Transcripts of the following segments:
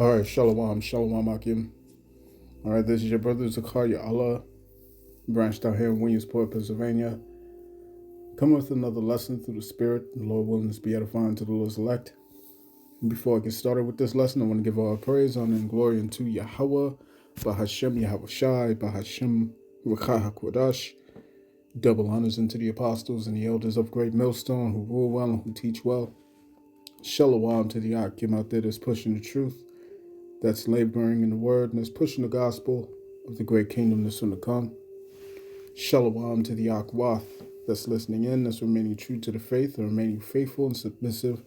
All right, Shalom Akim. All right, this is your brother Zakaria Allah, branched out here in Williamsport, Pennsylvania. Come with another lesson through the Spirit. The Lord willing to be edifying to the Lord's elect. And before I get started with this lesson, I want to give all praise, honor, and glory unto Yahweh, Bahashem Yahweh Shai, Bahashem Rakah HaKodash. Double honors unto the apostles and the elders of Great Millstone who rule well and who teach well. Shalom to the Akim out there that's pushing the truth, that's laboring in the word, and that's pushing the gospel of the great kingdom that's soon to come. Shalom to the Akwath that's listening in, that's remaining true to the faith and remaining faithful and submissive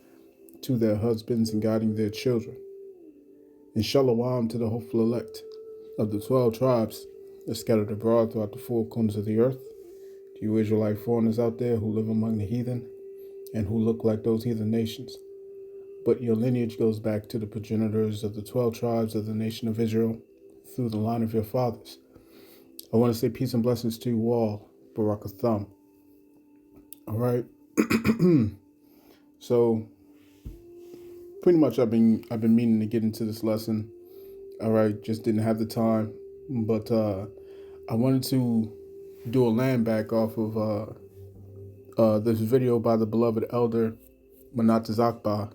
to their husbands and guiding their children. And shalom to the hopeful elect of the 12 tribes that scattered abroad throughout the four corners of the earth. To you Israelite foreigners out there who live among the heathen and who look like those heathen nations. But your lineage goes back to the progenitors of the 12 tribes of the nation of Israel through the line of your fathers. I want to say peace and blessings to you all. Barakatham. All right. So pretty much I've been meaning to get into this lesson. All right, just didn't have the time. But I wanted to do a land back off of this video by the beloved elder Manat Zakba.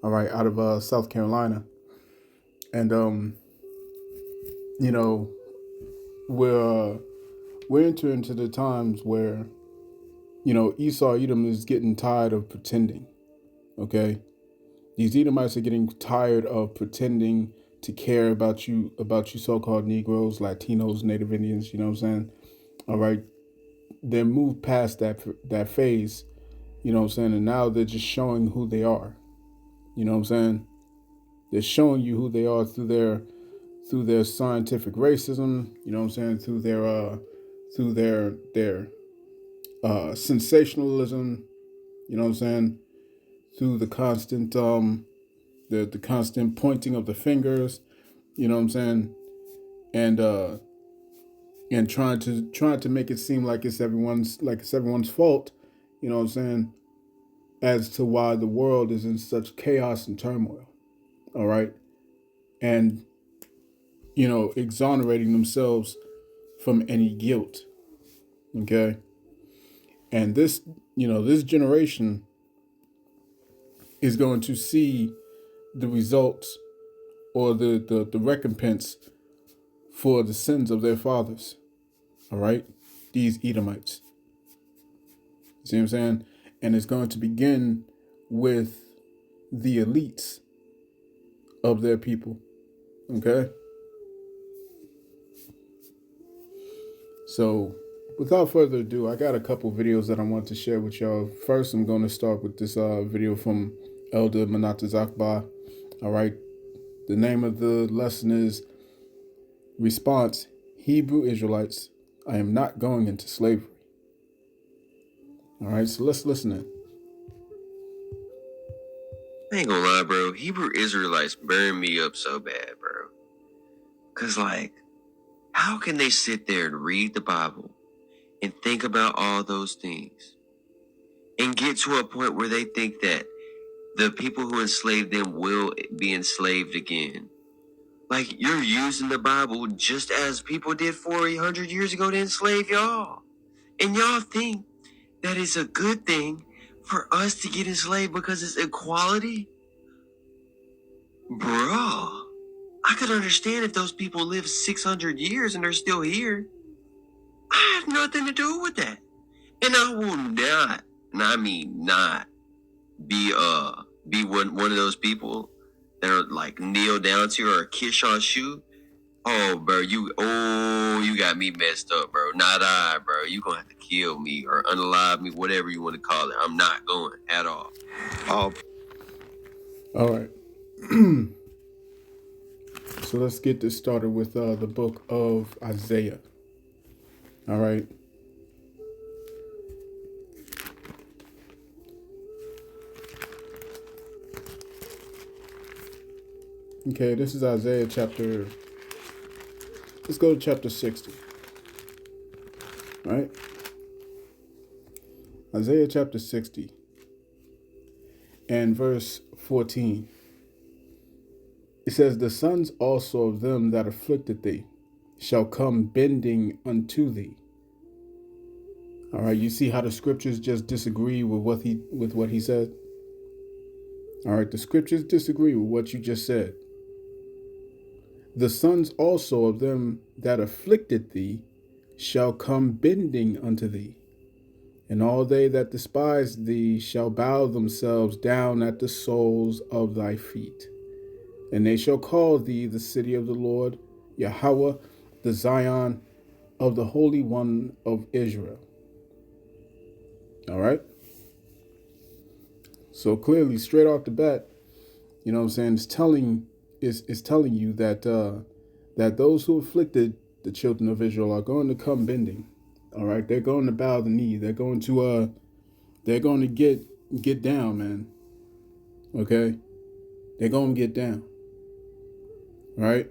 All right, out of South Carolina. And we're entering into the times where, Esau Edom is getting tired of pretending. Okay? These Edomites are getting tired of pretending to care about you so-called Negroes, Latinos, Native Indians, you know what I'm saying? All right. They're moved past that phase, you know what I'm saying? And now they're just showing who they are. You know what I'm saying? They're showing you who they are through their scientific racism, you know what I'm saying, through their sensationalism, you know what I'm saying, through the constant the constant pointing of the fingers, you know what I'm saying, and trying to make it seem like it's everyone's fault, you know what I'm saying, as to why the world is in such chaos and turmoil. All right. And exonerating themselves from any guilt. Okay. And this generation is going to see the results or the recompense for the sins of their fathers. All right. These Edomites. See what I'm saying? And it's going to begin with the elites of their people. Okay. So, without further ado, I got a couple videos that I want to share with y'all. First, I'm going to start with this video from Elder Manat Zakba. All right. The name of the lesson is Response, Hebrew Israelites, I am not going into slavery. All right, so let's listen in. I ain't gonna lie, bro. Hebrew Israelites burn me up so bad, bro. Cause how can they sit there and read the Bible and think about all those things and get to a point where they think that the people who enslaved them will be enslaved again? Like, you're using the Bible just as people did 400 years ago to enslave y'all. And y'all think that it's a good thing for us to get enslaved because it's equality? Bruh, I could understand if those people lived 600 years and they're still here. I have nothing to do with that. And I will not, and I mean not, be one of those people that are like kneel down to you or kiss your shoe. Oh, bro, you got me messed up, bro. Not I, bro. You gonna have to kill me or unalive me, whatever you want to call it. I'm not going at all. All right. So let's get this started with the book of Isaiah. All right. Okay, this is Isaiah chapter. Let's go to chapter 60. All right. Isaiah chapter 60 and verse 14. It says, the sons also of them that afflicted thee shall come bending unto thee. All right, you see how the scriptures just disagree with what he said? All right, the scriptures disagree with what you just said. The sons also of them that afflicted thee shall come bending unto thee, and all they that despise thee shall bow themselves down at the soles of thy feet. And they shall call thee the city of the Lord, Yahweh, the Zion of the Holy One of Israel. All right? So clearly, straight off the bat, you know what I'm saying, it's telling you that that those who afflicted the children of Israel are going to come bending. All right? They're going to bow the knee. They're going to get down, man. Okay? They're going to get down. Right?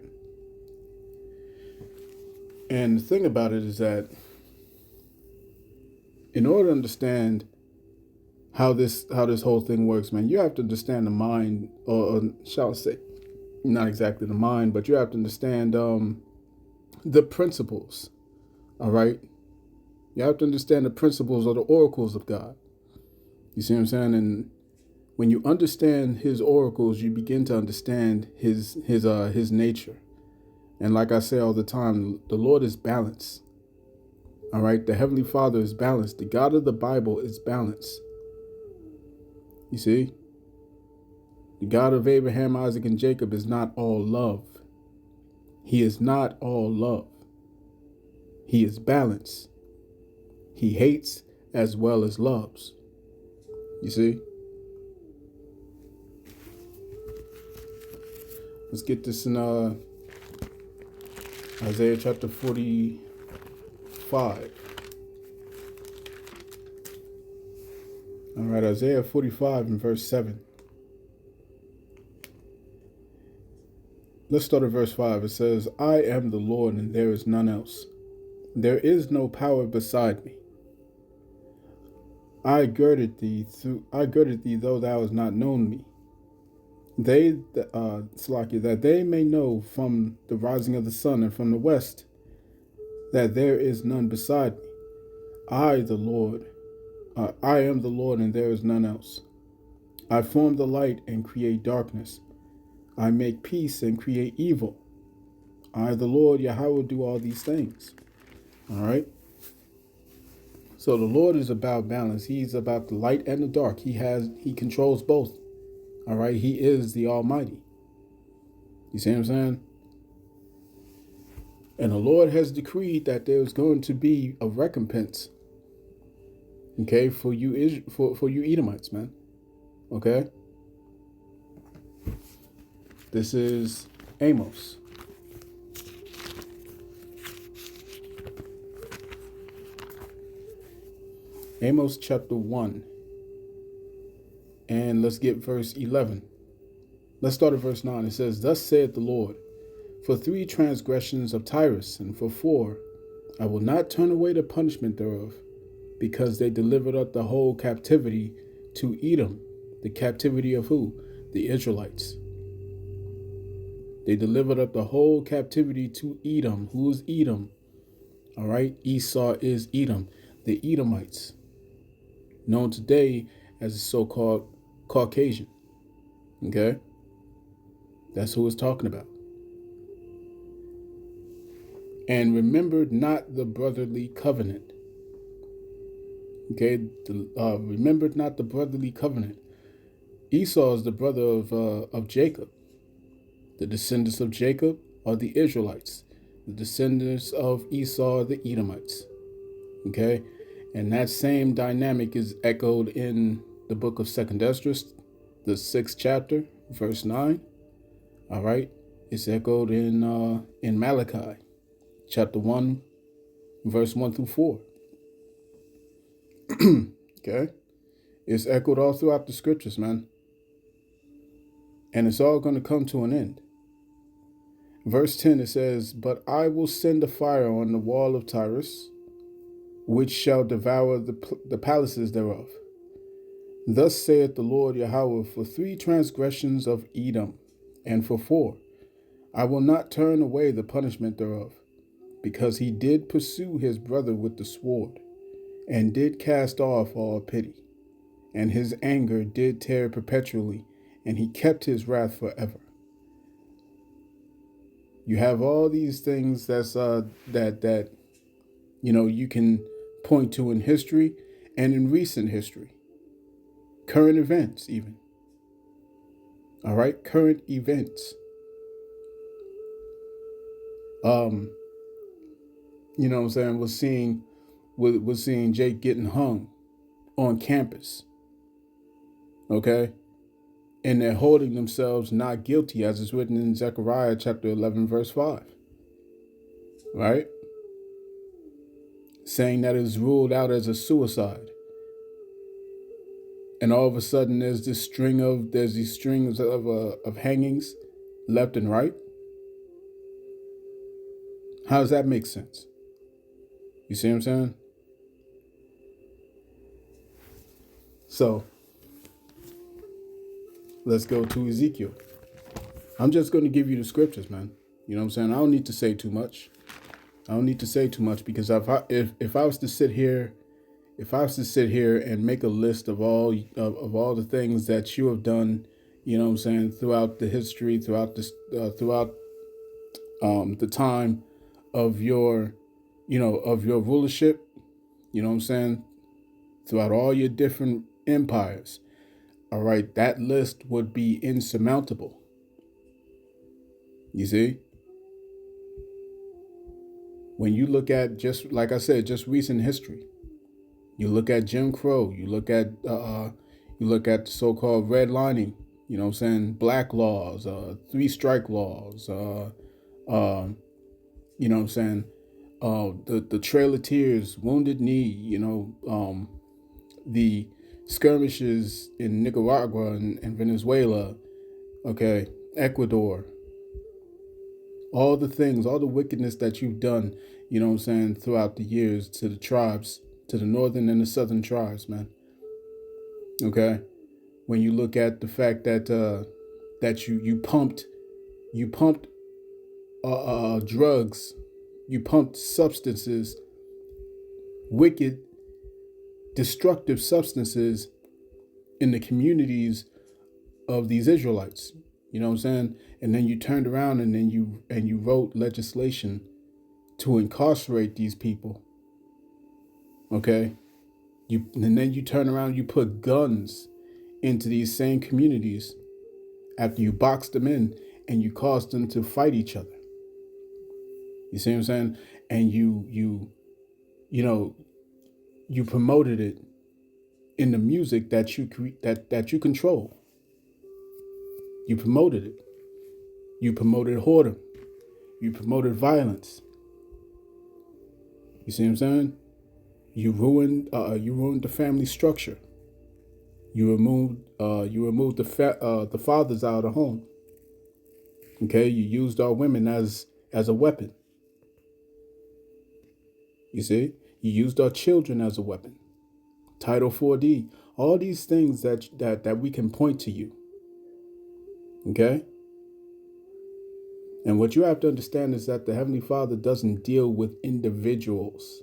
And the thing about it is that in order to understand how this whole thing works, man, you have to understand the mind, or shall I say, not exactly the mind, but you have to understand the principles. All right? You have to understand the principles or the oracles of God. You see what I'm saying? And when you understand his oracles, you begin to understand his nature. And like I say all the time, the Lord is balanced. All right? The Heavenly Father is balanced. The God of the Bible is balanced. You see? The God of Abraham, Isaac, and Jacob is not all love. He is not all love. He is balanced. He hates as well as loves. You see? Let's get this in Isaiah chapter 45. All right, Isaiah 45 and verse 7. Let's start at verse 5. It says, I am the Lord, and there is none else. There is no power beside me. I girded thee, though thou hast not known me. That they may know from the rising of the sun and from the west that there is none beside me. I am the Lord, and there is none else. I form the light and create darkness. I make peace and create evil. I, the Lord, Yahweh, do all these things. All right? So the Lord is about balance. He's about the light and the dark. He controls both. All right? He is the Almighty. You see what I'm saying? And the Lord has decreed that there's going to be a recompense. Okay, for you Edomites, man. Okay? This is Amos. Amos chapter 1. And let's get verse 11. Let's start at verse 9. It says, Thus saith the Lord, for 3 transgressions of Tyrus, and for 4, I will not turn away the punishment thereof, because they delivered up the whole captivity to Edom. The captivity of who? The Israelites. They delivered up the whole captivity to Edom. Who is Edom? All right, Esau is Edom. The Edomites, known today as the so-called Caucasian. Okay? That's who it's talking about. And remembered not the brotherly covenant. Okay? Remembered not the brotherly covenant. Esau is the brother of Jacob. The descendants of Jacob are the Israelites. The descendants of Esau are the Edomites. Okay? And that same dynamic is echoed in the book of 2 Esdras, the 6th chapter, verse 9. All right? It's echoed in Malachi, chapter 1, verse 1 through 4. Okay? It's echoed all throughout the scriptures, man. And it's all going to come to an end. Verse 10, it says, But I will send a fire on the wall of Tyrus, which shall devour the palaces thereof. Thus saith the Lord Yahweh, for 3 transgressions of Edom, and for 4, I will not turn away the punishment thereof, because he did pursue his brother with the sword, and did cast off all pity, and his anger did tear perpetually, and he kept his wrath forever. You have all these things that you can point to in history and in recent history, current events even. All right, current events. You know what I'm saying? We're seeing Jake getting hung on campus. Okay? And they're holding themselves not guilty, as is written in Zechariah chapter 11, verse 5. Right? Saying that it is ruled out as a suicide. And all of a sudden there's these strings of hangings left and right. How does that make sense? You see what I'm saying? So let's go to Ezekiel. I'm just going to give you the scriptures, man. You know what I'm saying? I don't need to say too much. Because if I was to sit here, and make a list of all the things that you have done, you know what I'm saying, throughout the history, throughout the time of your rulership, you know what I'm saying, throughout all your different empires, all right, that list would be insurmountable. You see? When you look at, just like I said, just recent history, you look at Jim Crow, you look at the so-called redlining, you know what I'm saying, black laws, three-strike laws, you know what I'm saying, the Trail of Tears, Wounded Knee, the skirmishes in Nicaragua and Venezuela, okay, Ecuador, all the things, all the wickedness that you've done, you know what I'm saying, throughout the years to the tribes, to the northern and the southern tribes, man. Okay, when you look at the fact that you pumped drugs, you pumped substances, wicked, destructive substances in the communities of these Israelites. You know what I'm saying? And then you turned around and then you wrote legislation to incarcerate these people. Okay? And then you turn around and you put guns into these same communities after you boxed them in and you caused them to fight each other. You see what I'm saying? And you promoted it in the music that you control. You promoted it. You promoted whoredom. You promoted violence. You see what I'm saying? You ruined the family structure. You removed the fathers out of the home. Okay, you used our women as a weapon. You see, you used our children as a weapon. Title 4D, all these things that we can point to you. Okay? And what you have to understand is that the Heavenly Father doesn't deal with individuals.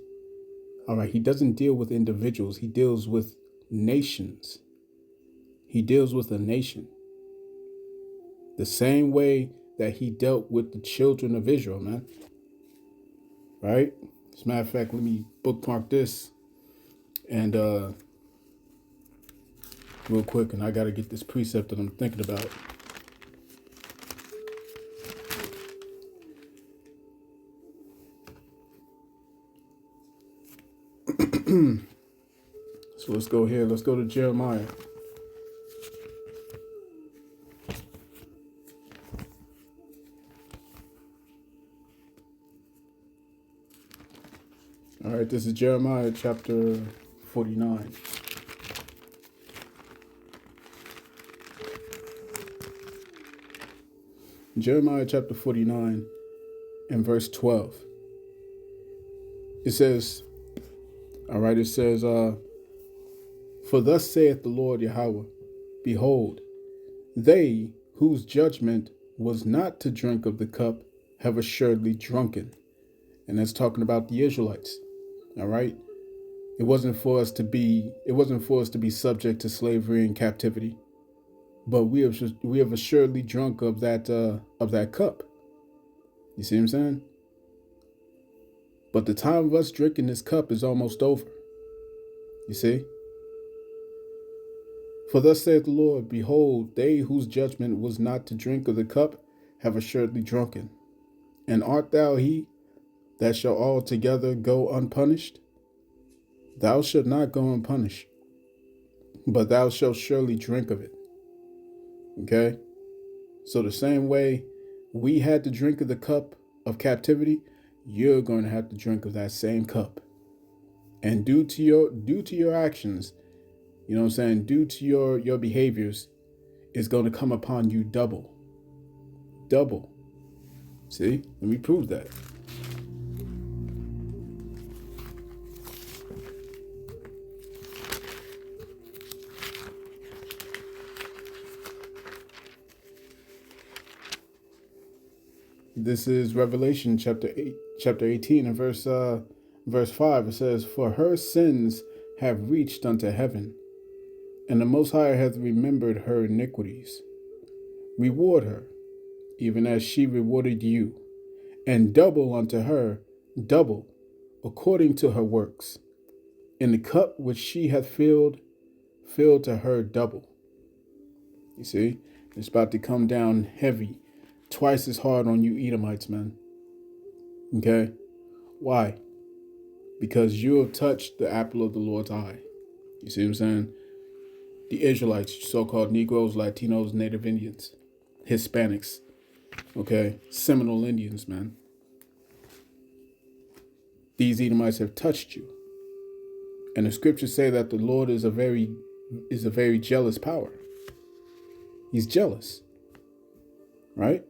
All right, he doesn't deal with individuals. He deals with nations. He deals with a nation. The same way that he dealt with the children of Israel, man. Right? As a matter of fact, let me bookmark this and real quick, and I got to get this precept that I'm thinking about. So let's go here. Let's go to Jeremiah. All right, this is Jeremiah chapter 49. Jeremiah chapter 49 and verse 12. It says, all right, it says, for thus saith the Lord Yahweh, behold, they whose judgment was not to drink of the cup have assuredly drunken. And that's talking about the Israelites. All right. It wasn't for us to be subject to slavery and captivity, but we have assuredly drunk of that cup. You see what I'm saying? But the time of us drinking this cup is almost over. You see? For thus saith the Lord, behold, they whose judgment was not to drink of the cup have assuredly drunken. And art thou he that shall altogether go unpunished? Thou shalt not go unpunished, but thou shalt surely drink of it. Okay? So the same way we had to drink of the cup of captivity, you're going to have to drink of that same cup. And due to your actions, you know what I'm saying, due to your behaviors, is going to come upon you double. Double. See? Let me prove that. This is Revelation chapter 18 and verse 5. It says, "For her sins have reached unto heaven, and the Most High hath remembered her iniquities. Reward her, even as she rewarded you, and double unto her, double, according to her works. In the cup which she hath filled, fill to her double." You see, it's about to come down heavy, twice as hard on you Edomites, man. Okay? Why? Because you have touched the apple of the Lord's eye. You see what I'm saying? The Israelites, so-called Negroes, Latinos, Native Indians, Hispanics, okay? Seminole Indians, man. These Edomites have touched you. And the scriptures say that the Lord is a very jealous power. He's jealous. Right?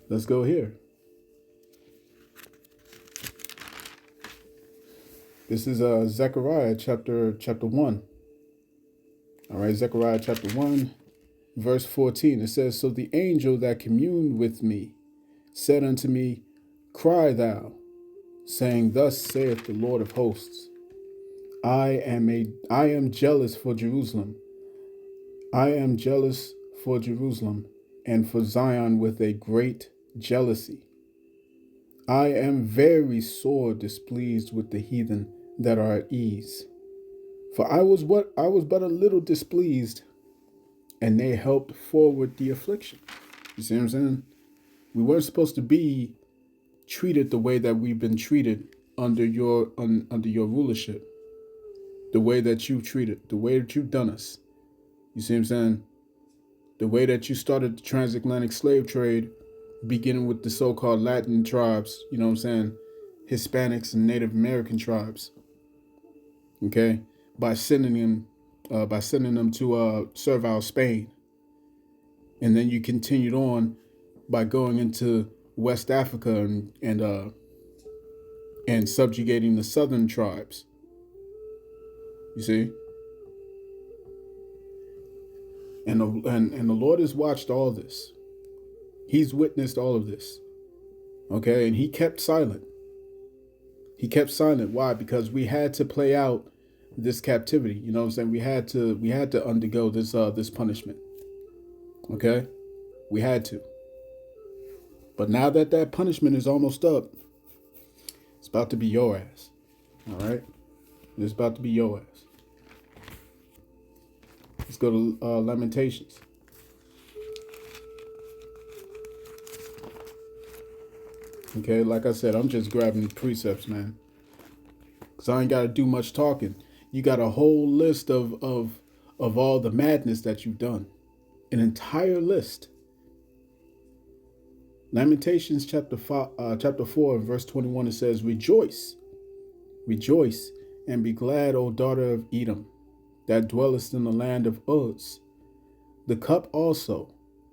Let's go here. This is Zechariah chapter 1. All right, Zechariah chapter 1, verse 14. It says, "So the angel that communed with me said unto me, Cry thou, saying, Thus saith the Lord of hosts, I am jealous for Jerusalem. I am jealous for Jerusalem and for Zion with a great jealousy. I am very sore displeased with the heathen that are at ease. For I was but a little displeased, and they helped forward the affliction." You see what I'm saying? We weren't supposed to be treated the way that we've been treated under your rulership. The way that you treated, the way that you've done us. You see what I'm saying? The way that you started the transatlantic slave trade, beginning with the so-called Latin tribes, you know what I'm saying? Hispanics and Native American tribes. Okay? By sending them to servile Spain. And then you continued on by going into West Africa and subjugating the southern tribes. You see? And the Lord has watched all this. He's witnessed all of this. Okay? And he kept silent. He kept silent. Why? Because we had to play out this captivity. You know what I'm saying? We had to undergo this punishment. Okay? We had to. But now that punishment is almost up, it's about to be your ass. All right? It's about to be your ass. Let's go to Lamentations. Okay, like I said, I'm just grabbing the precepts, man. Because I ain't got to do much talking. You got a whole list of all the madness that you've done. An entire list. Lamentations chapter 4, verse 21, it says, Rejoice, rejoice, and be glad, O daughter of Edom, that dwellest in the land of Uz. The cup also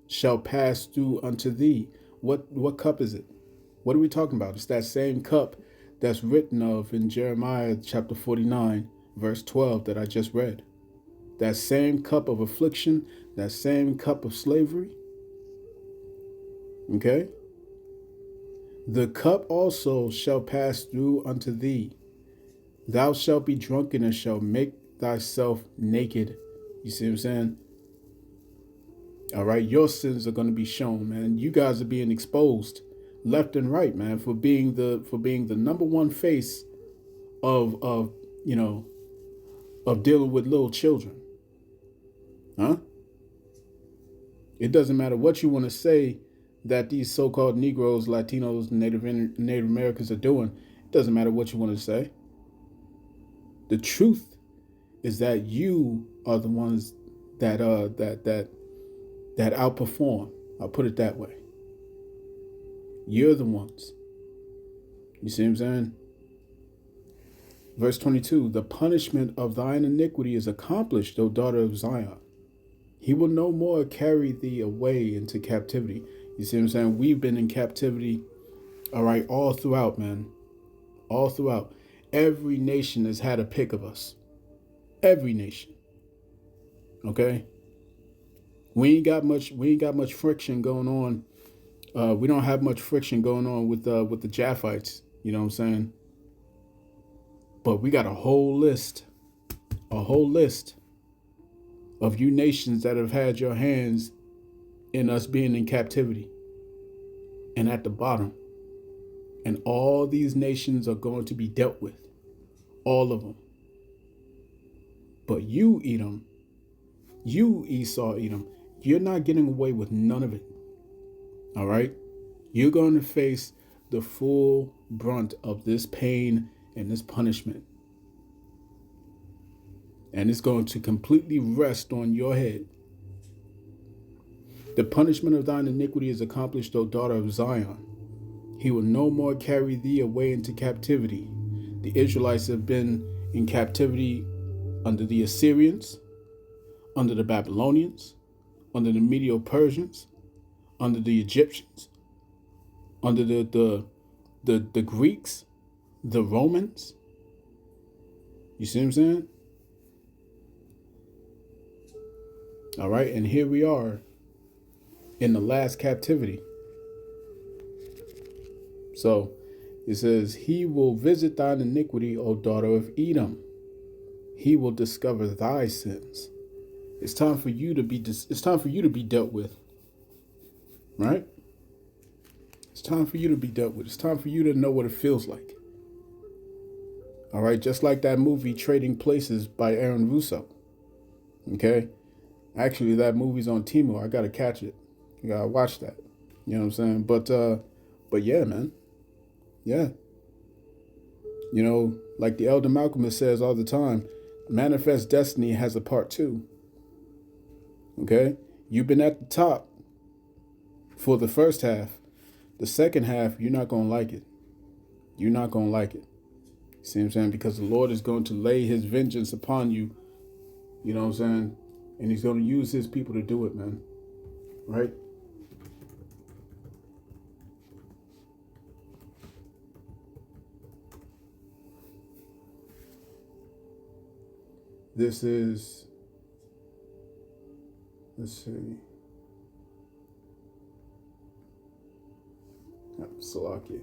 shall pass through unto thee. What cup is it? What are we talking about? It's that same cup that's written of in Jeremiah chapter 49, verse 12 that I just read. that same cup of affliction, that same cup of slavery, okay? The cup also shall pass through unto thee. Thou shalt be drunken and shalt make thyself naked. You see what I'm saying? All right, your sins are going to be shown, man. You guys are being exposed left and right, man, for being the number one face of you know of dealing with little children, huh? It doesn't matter what you want to say that these so-called Negroes, Latinos, Native Americans are doing. It doesn't matter what you want to say. The truth is that you are the ones that outperform. I'll put it that way. You're the ones. You see what I'm saying? Verse 22, the punishment of thine iniquity is accomplished, O daughter of Zion. He will no more carry thee away into captivity. You see what I'm saying? We've been in captivity, all right, all throughout, man. All throughout. Every nation has had a pick of us. Every nation. Okay? We ain't got much friction going on. We don't have much friction going on with the Japhites. You know what I'm saying? But we got a whole list of you nations that have had your hands in us being in captivity and at the bottom. And all these nations are going to be dealt with. All of them. But you, Edom, you, Esau, Edom, you're not getting away with none of it. All right? You're going to face the full brunt of this pain and this punishment. And it's going to completely rest on your head. The punishment of thine iniquity is accomplished, O daughter of Zion. He will no more carry thee away into captivity. The Israelites have been in captivity under the Assyrians, under the Babylonians, under the Medo-Persians, under the Egyptians, under the Greeks, the Romans. You see what I'm saying? All right, and here we are in the last captivity. So it says, he will visit thine iniquity, O daughter of Edom. He will discover thy sins. It's time for you to be dealt with. Right? It's time for you to be dealt with. It's time for you to know what it feels like. All right, just like that movie Trading Places by Aaron Russo. Okay? Actually, that movie's on Timo. I gotta catch it. You gotta watch that. You know what I'm saying? But yeah, man. Yeah. You know, like the Elder Malcolm says all the time, Manifest Destiny has a part 2. Okay? You've been at the top for the first half. The second half, you're not gonna like it. You're not gonna like it. You see what I'm saying? Because the Lord is going to lay his vengeance upon you. You know what I'm saying? And he's going to use his people to do it, man. Right? This is, let's see. Salakia.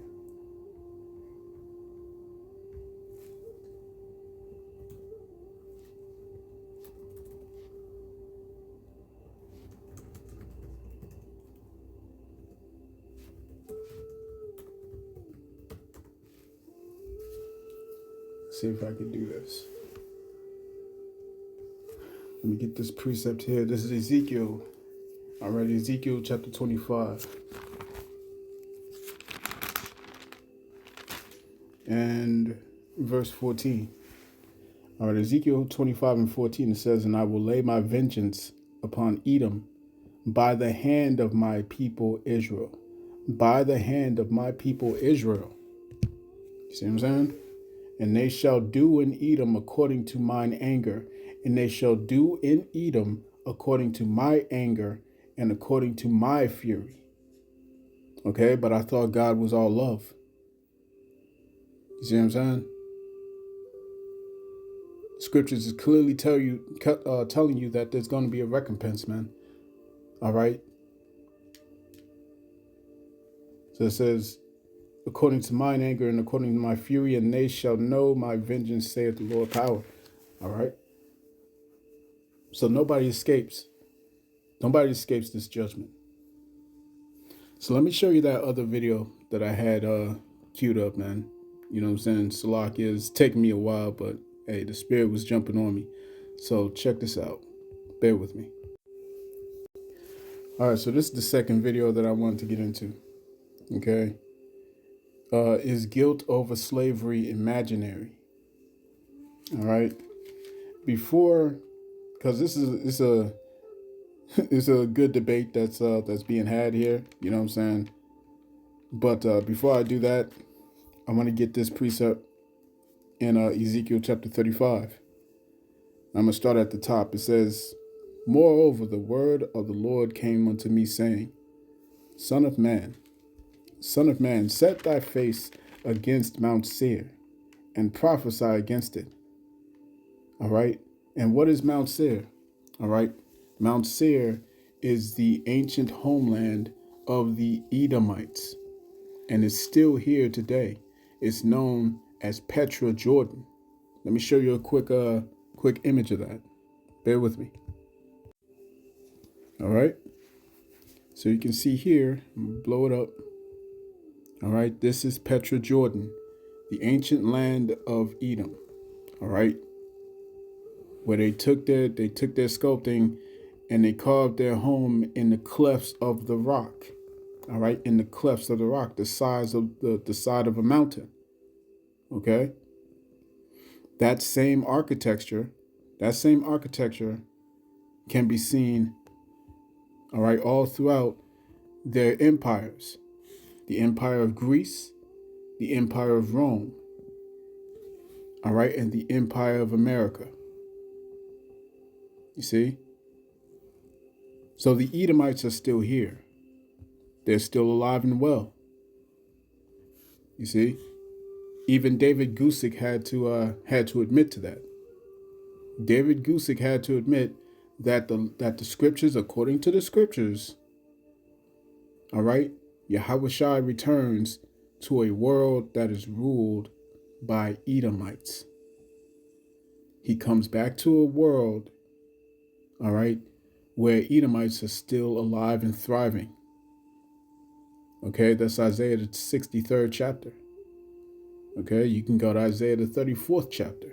See if I can do this. Let me get this precept here. This is Ezekiel. All right, Ezekiel chapter 25. And verse 14. All right, Ezekiel 25 and 14, it says, and I will lay my vengeance upon Edom by the hand of my people Israel. By the hand of my people Israel. You see what I'm saying? And they shall do in Edom according to mine anger. And they shall do in Edom according to my anger and according to my fury. Okay, but I thought God was all love. You see what I'm saying? Scriptures is clearly telling you that there's going to be a recompense, man. All right. So it says, according to mine anger and according to my fury, and they shall know my vengeance, saith the Lord power. All right. So nobody escapes. Nobody escapes this judgment. So let me show you that other video that I had queued up, man. You know what I'm saying? Salak is taking me a while, but hey, the spirit was jumping on me. So check this out. Bear with me. All right, so this is the second video that I wanted to get into. Okay. Is guilt over slavery imaginary? All right. Before, because this is a it's a good debate that's being had here. You know what I'm saying? But before I do that, I want to get this precept in Ezekiel chapter 35. I'm going to start at the top. It says, moreover, the word of the Lord came unto me, saying, Son of man, set thy face against Mount Seir, and prophesy against it. All right. And what is Mount Seir? All right. Mount Seir is the ancient homeland of the Edomites, and is still here today. It's known as Petra, Jordan. Let me show you a quick image of that. Bear with me. All right. So you can see here, blow it up. All right. This is Petra, Jordan, the ancient land of Edom. All right. Where they took their sculpting and they carved their home in the clefts of the rock. All right. In the clefts of the rock, the size of the side of a mountain. Okay. That same architecture can be seen, all right, all throughout their empires. The Empire of Greece, the Empire of Rome, all right, and the Empire of America. You see? So the Edomites are still here. They're still alive and well. You see? Even David Gusick had to admit to that. David Gusick had to admit that the scriptures, according to the scriptures, all right, Yahushua returns to a world that is ruled by Edomites. He comes back to a world, all right, where Edomites are still alive and thriving. Okay, that's Isaiah the 63rd chapter. Okay, you can go to Isaiah the 34th chapter.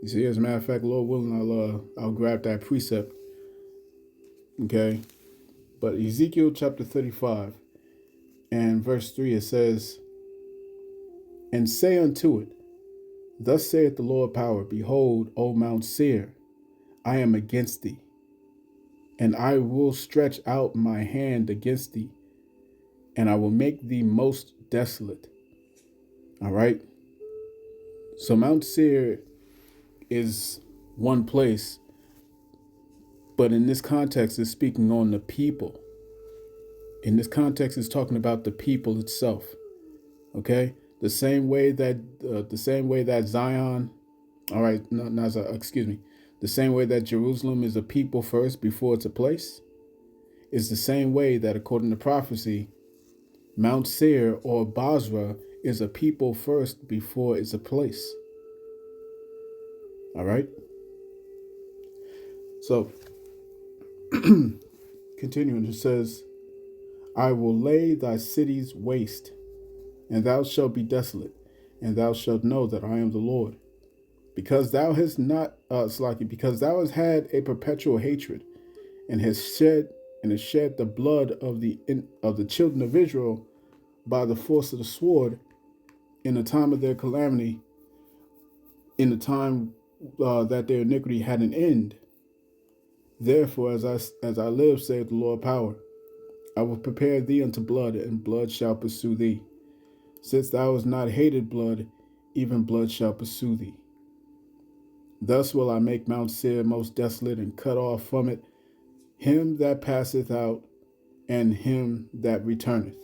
You see, as a matter of fact, Lord willing, I'll grab that precept. Okay, but Ezekiel chapter 35 and verse 3, it says, and say unto it, thus saith the Lord power, behold, O Mount Seir, I am against thee, and I will stretch out my hand against thee, and I will make thee most desolate. All right. So Mount Seir is one place, but in this context, it's speaking on the people. In this context, it's talking about the people itself. Okay, the same way that Zion, all right, the same way that Jerusalem is a people first before it's a place, is the same way that, according to prophecy, Mount Seir or Basra is a people first before it's a place. All right. So, continuing, it says, I will lay thy cities waste, and thou shalt be desolate, and thou shalt know that I am the Lord. Because thou hast not, because thou hast had a perpetual hatred, and hast shed the blood of the children of Israel by the force of the sword in the time of their calamity, in the time that their iniquity had an end. Therefore, as I live, saith the Lord power, I will prepare thee unto blood, and blood shall pursue thee. Since thou hast not hated blood, even blood shall pursue thee. Thus will I make Mount Seir most desolate, and cut off from it him that passeth out, and him that returneth.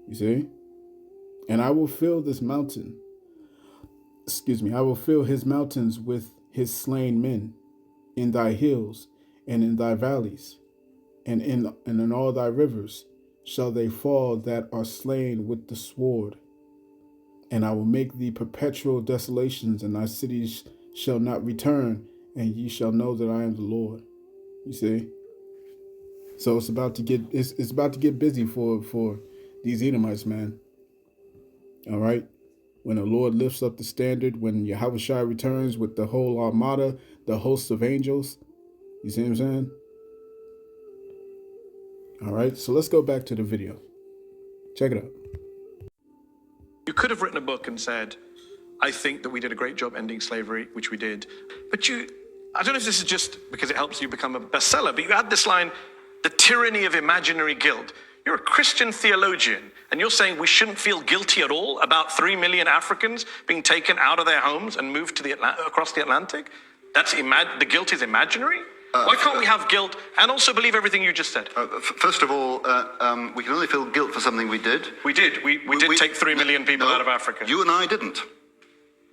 You see? And I will fill this mountain, excuse me, I will fill his mountains with his slain men in thy hills and in thy valleys and in all thy rivers shall they fall that are slain with the sword. And I will make thee perpetual desolations, and thy cities shall not return, and ye shall know that I am the Lord. You see? So it's about to get busy for these Edomites, man. All right? When the Lord lifts up the standard, when Yahushua returns with the whole armada, the hosts of angels, you see what I'm saying? All right, so let's go back to the video. Check it out. You could have written a book and said, I think that we did a great job ending slavery, which we did. But I don't know if this is just because it helps you become a bestseller, but you had this line, the tyranny of imaginary guilt. You're a Christian theologian, and you're saying we shouldn't feel guilty at all about 3 million Africans being taken out of their homes and moved to across the Atlantic? The guilt is imaginary? Why can't we have guilt and also believe everything you just said? First of all, we can only feel guilt for something we did. We did. We did take 3 million people out of Africa. You and I didn't.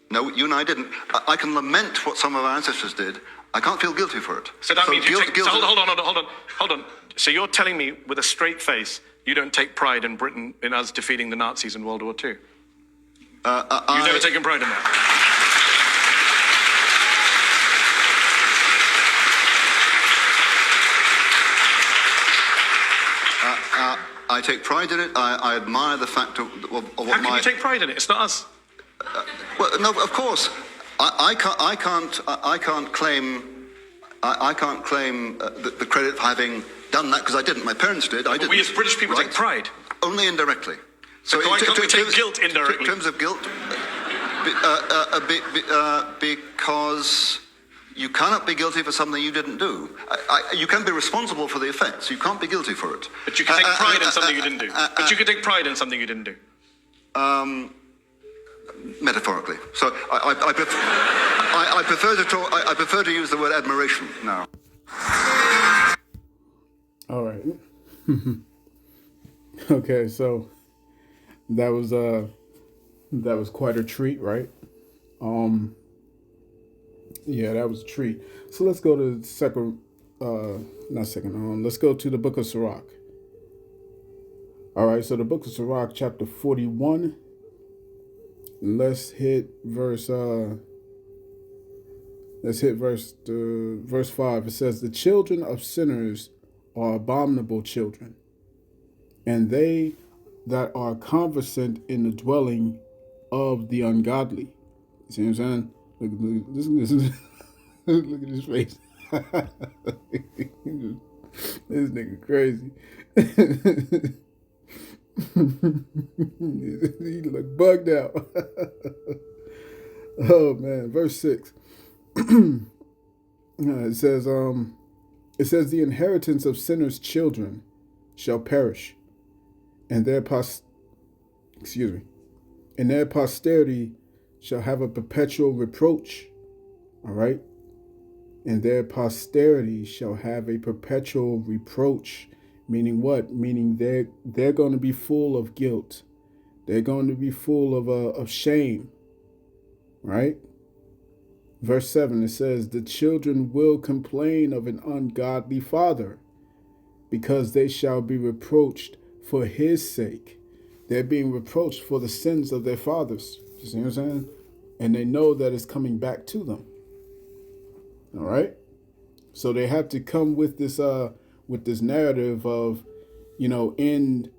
No, you and I didn't. I can lament what some of our ancestors did. I can't feel guilty for it. So that means hold on. So you're telling me with a straight face, you don't take pride in Britain, in us defeating the Nazis in World War II? You've never taken pride in that? I take pride in it. I admire the fact of what How can you take pride in it? It's not us. Well, no, of course. I can't claim the credit for having done that because I didn't. My parents did. I didn't. We as British people take pride. Only indirectly. So why can't we take guilt indirectly? In terms of guilt, because you cannot be guilty for something you didn't do. You can be responsible for the effects. You can't be guilty for it. But you can take pride in something you didn't do. But you can take pride in something you didn't do. Metaphorically. So I prefer to talk. I prefer to use the word admiration now. All right. Okay, so that was quite a treat, right? Yeah, that was a treat. So let's go to let's go to the book of Sirach. All right, so the book of Sirach, chapter 41. Let's hit verse 5. It says, the children of sinners are abominable children, and they that are conversant in the dwelling of the ungodly. You see what I'm saying? Look at his face. This nigga crazy. He look bugged out. Oh man, verse 6. It says the inheritance of sinners' children shall perish, and their posterity shall have a perpetual reproach. All right? And their posterity shall have a perpetual reproach. Meaning what? Meaning they're going to be full of guilt. They're going to be full of shame. Right? Verse 7, it says, the children will complain of an ungodly father, because they shall be reproached for his sake. They're being reproached for the sins of their fathers. You see what I'm saying? And they know that it's coming back to them. All right? So they have to come with this narrative of, in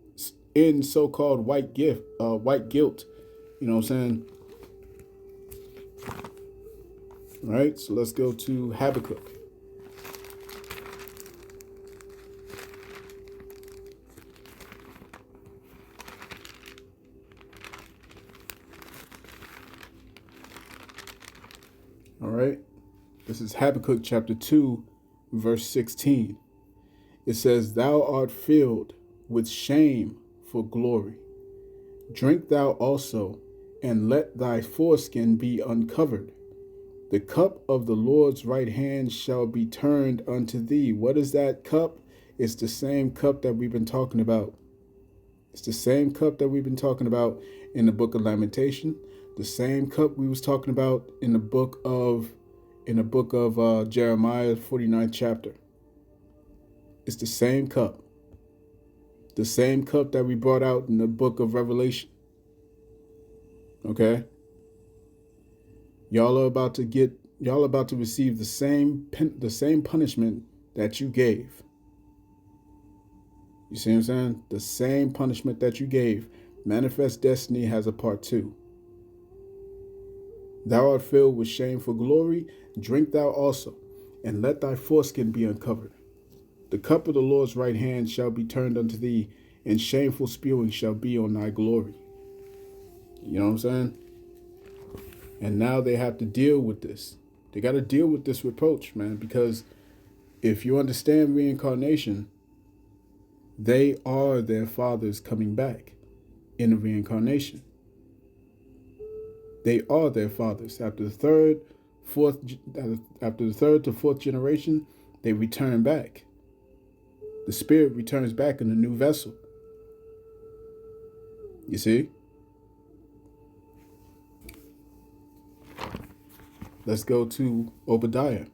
so-called white guilt. You know what I'm saying? All right, so let's go to Habakkuk. All right, this is Habakkuk chapter 2, verse 16. It says, thou art filled with shame for glory. Drink thou also, and let thy foreskin be uncovered. The cup of the Lord's right hand shall be turned unto thee. What is that cup? It's the same cup that we've been talking about. It's the same cup that we've been talking about in the book of Lamentation, The same cup we was talking about in the book of Jeremiah 49th chapter. It's the same cup. The same cup that we brought out in the book of Revelation. Okay? Y'all are about to receive the same punishment that you gave. You see what I'm saying? The same punishment that you gave. Manifest Destiny has a part 2. Thou art filled with shameful glory, drink thou also, and let thy foreskin be uncovered. The cup of the Lord's right hand shall be turned unto thee, and shameful spewing shall be on thy glory. You know what I'm saying? And now they have to deal with this. They got to deal with this reproach, man, because if you understand reincarnation, they are their fathers coming back in the reincarnation. They are their fathers. After the third to fourth generation, they return back. The spirit returns back in a new vessel. You see? Let's go to Obadiah.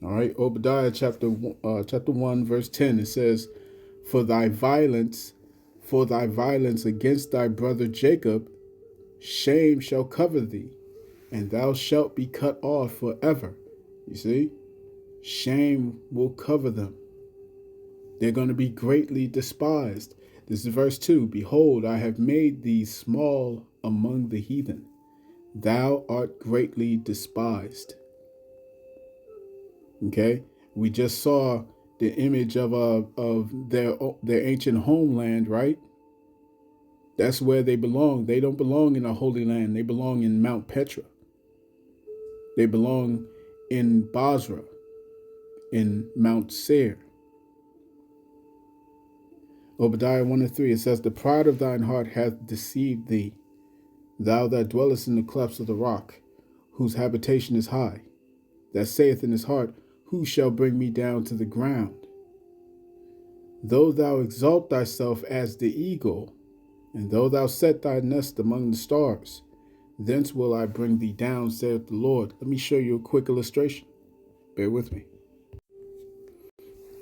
All right, Obadiah chapter 1, verse 10. It says, For thy violence against thy brother Jacob, shame shall cover thee, and thou shalt be cut off forever. You see? Shame will cover them. They're going to be greatly despised. This is verse 2. Behold, I have made thee small among the heathen. Thou art greatly despised. Okay? We just saw the image of their ancient homeland, right? That's where they belong. They don't belong in a holy land. They belong in Mount Petra. They belong in Basra, in Mount Seir. Obadiah 1:3, it says, The pride of thine heart hath deceived thee, thou that dwellest in the clefts of the rock, whose habitation is high, that saith in his heart, Who shall bring me down to the ground? Though thou exalt thyself as the eagle, and though thou set thy nest among the stars, thence will I bring thee down, saith the Lord. Let me show you a quick illustration. Bear with me.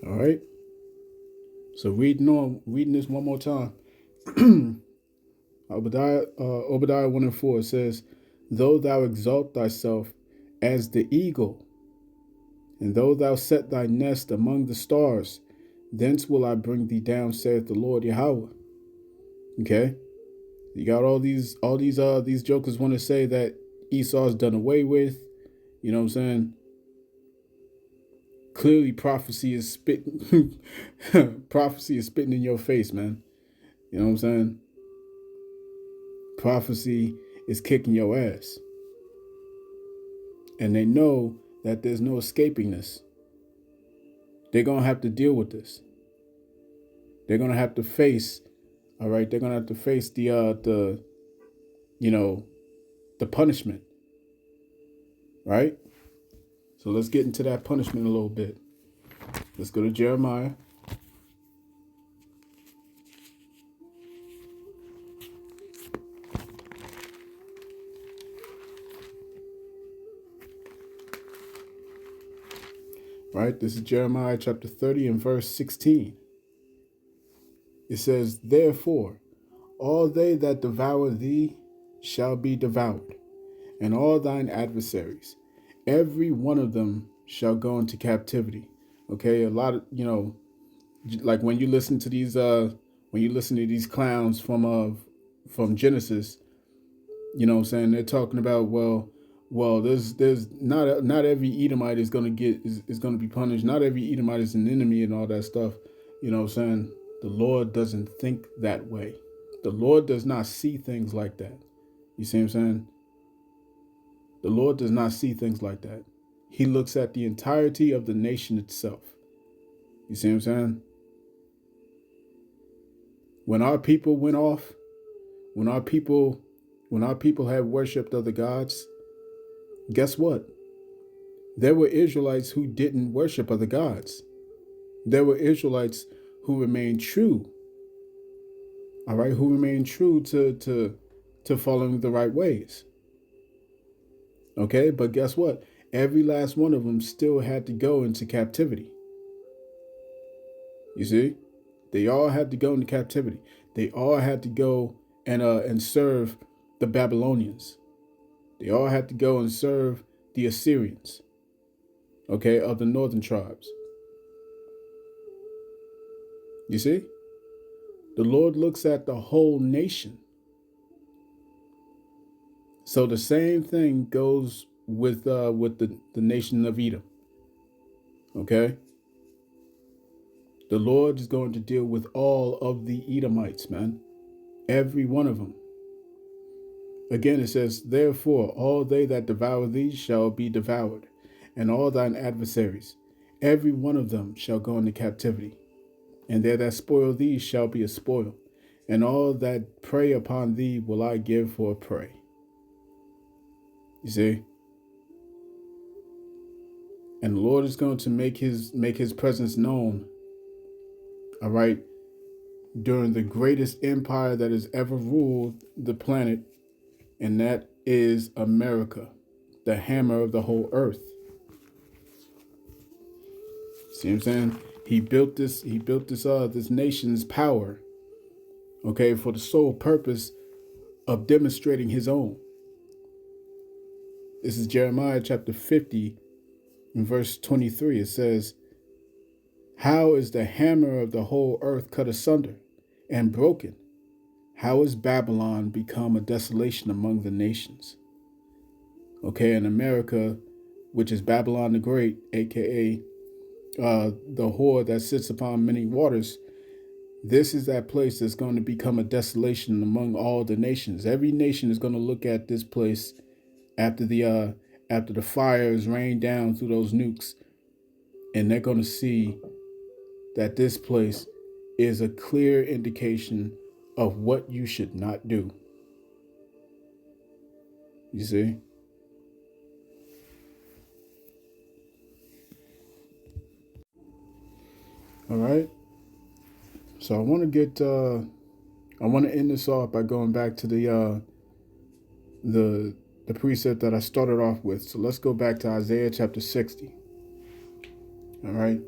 All right. So reading this one more time. Obadiah 1:4 says, Though thou exalt thyself as the eagle, and though thou set thy nest among the stars, thence will I bring thee down, saith the Lord Yahweh. Okay? You got all these jokers want to say that Esau's done away with. You know what I'm saying? Clearly prophecy is spitting in your face, man. You know what I'm saying? Prophecy is kicking your ass. And they know that there's no escaping this. They're going to have to deal with this. They're going to have to face, all right, they're going to have to face the punishment. Right? So let's get into that punishment a little bit. Let's go to Jeremiah. Right? This is Jeremiah chapter 30 and verse 16. It says, Therefore, all they that devour thee shall be devoured, and all thine adversaries, every one of them shall go into captivity. Okay, a lot of, like when you listen to these clowns from Genesis, you know what I'm saying, they're talking about, well, there's not every Edomite is gonna be punished. Not every Edomite is an enemy and all that stuff. You know what I'm saying? The Lord doesn't think that way. The Lord does not see things like that. You see what I'm saying? The Lord does not see things like that. He looks at the entirety of the nation itself. You see what I'm saying? When our people went off, when our people had worshipped other gods, guess what? There were Israelites who didn't worship other gods. There were Israelites who remained true all right, who remained true to following the right ways. Okay, but guess what? Every last one of them still had to go into captivity. You see, they all had to go into captivity. They all had to go and serve the Babylonians. They all had to go and serve the Assyrians. Okay, of the northern tribes. You see, the Lord looks at the whole nation. So the same thing goes with the nation of Edom. Okay, the Lord is going to deal with all of the Edomites, man. Every one of them. Again, it says, therefore, all they that devour thee shall be devoured, and all thine adversaries, every one of them shall go into captivity. And they that spoil thee shall be a spoil, and all that prey upon thee will I give for a prey. You see? And the Lord is going to make his presence known, all right, during the greatest empire that has ever ruled the planet, and that is America, the hammer of the whole earth. See what I'm saying? He built this nation's power, okay, for the sole purpose of demonstrating his own. This is Jeremiah chapter 50 and verse 23. It says, how is the hammer of the whole earth cut asunder and broken? How is Babylon become a desolation among the nations? Okay, in America, which is Babylon the Great, aka the whore that sits upon many waters, this is that place that's going to become a desolation among all the nations. Every nation is going to look at this place after the fires rain down through those nukes, and they're going to see that this place is a clear indication of what you should not do. You see? All right. So I want to end this off by going back to the precept that I started off with. So let's go back to Isaiah chapter 60. All right.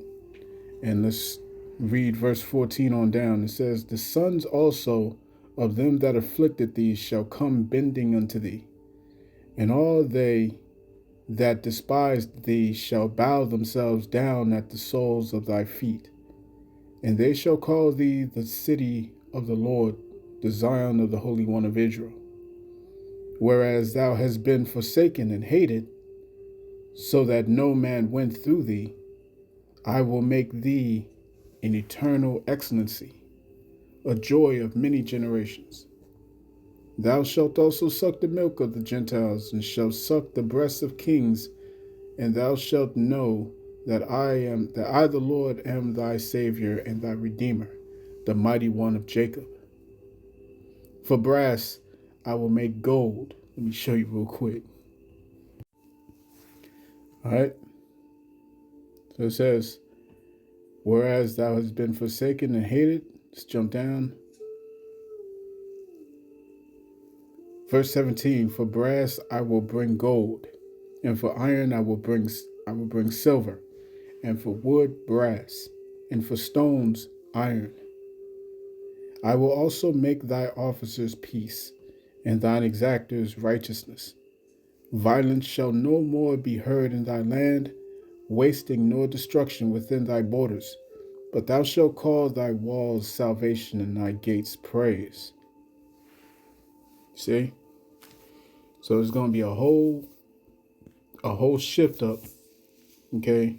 And let's read verse 14 on down. It says, the sons also of them that afflicted thee shall come bending unto thee, and all they that despised thee shall bow themselves down at the soles of thy feet. And they shall call thee the city of the Lord, the Zion of the Holy One of Israel. Whereas thou hast been forsaken and hated, so that no man went through thee, I will make thee an eternal excellency, a joy of many generations. Thou shalt also suck the milk of the Gentiles, and shalt suck the breasts of kings, and thou shalt know that I the Lord am thy Savior and thy Redeemer, the mighty one of Jacob. For brass I will make gold. Let me show you real quick. All right. So it says, whereas thou hast been forsaken and hated, let's jump down. Verse 17, for brass I will bring gold, and for iron I will bring silver, and for wood brass, and for stones iron. I will also make thy officers peace, and thine exactors righteousness. Violence shall no more be heard in thy land, wasting nor destruction within thy borders. But thou shalt call thy walls salvation and thy gates praise. See? So there's going to be a whole shift up, okay,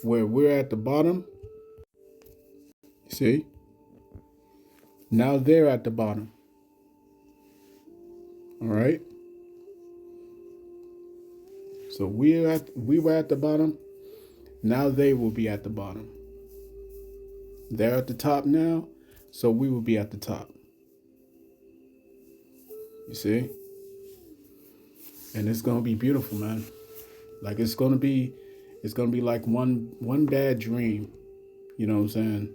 where we're at the bottom. See? Now they're at the bottom. All right? So we were at the bottom. Now they will be at the bottom. They're at the top now, so we will be at the top. You see? And it's gonna be beautiful, man. Like it's gonna be like one bad dream, you know what I'm saying,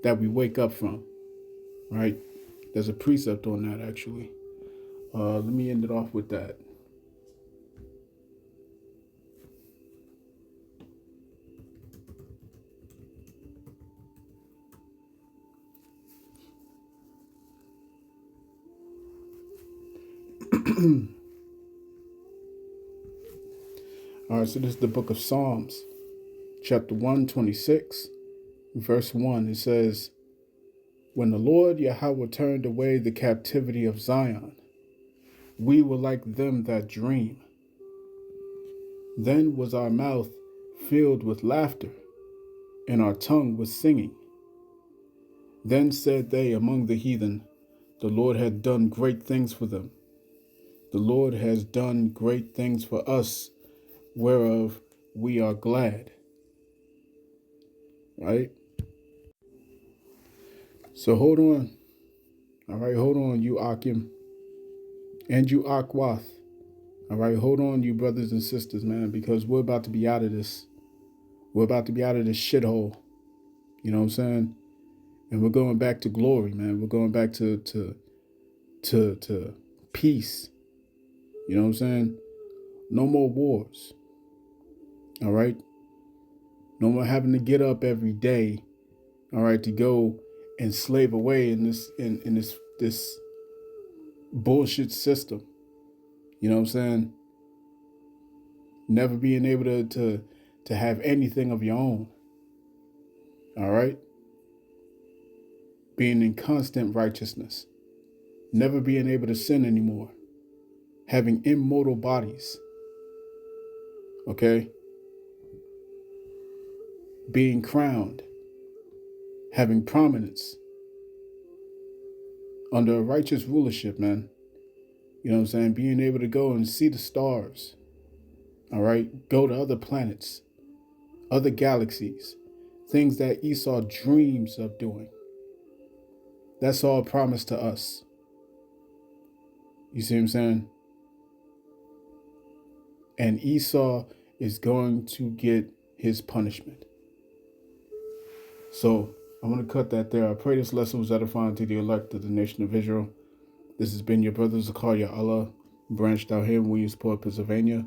that we wake up from, right? There's a precept on that, actually. Let me end it off with that. All right, so this is the book of Psalms, chapter 126, verse 1. It says, when the Lord Yahweh turned away the captivity of Zion, we were like them that dream. Then was our mouth filled with laughter, and our tongue with singing. Then said they among the heathen, the Lord had done great things for them. The Lord has done great things for us, whereof we are glad. Right? So hold on. All right, hold on, you Akim. And you Akwath. All right, hold on, you brothers and sisters, man, because we're about to be out of this. We're about to be out of this shithole. You know what I'm saying? And we're going back to glory, man. We're going back to peace. You know what I'm saying? No more wars. All right? No more having to get up every day, all right, to go and slave away in this bullshit system. You know what I'm saying? Never being able to have anything of your own. All right? Being in constant righteousness. Never being able to sin anymore. Having immortal bodies. Okay? Being crowned. Having prominence. Under a righteous rulership, man. You know what I'm saying? Being able to go and see the stars. All right? Go to other planets. Other galaxies. Things that Esau dreams of doing. That's all promised to us. You see what I'm saying? And Esau is going to get his punishment. So I'm going to cut that there. I pray this lesson was edifying to the elect of the nation of Israel. This has been your brother Zakaria Allah, branched out here in Williamsport, Pennsylvania.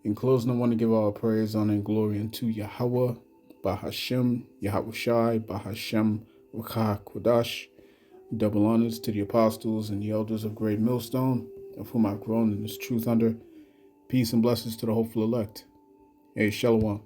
In closing, I want to give all praise, honor, and glory unto Yahweh, Bahashem, Yahweh Shai, Bahashem, Rakah Kodash. Double honors to the apostles and the elders of Great Millstone, of whom I've grown in this truth under. Peace and blessings to the hopeful elect. Hey, Shalom.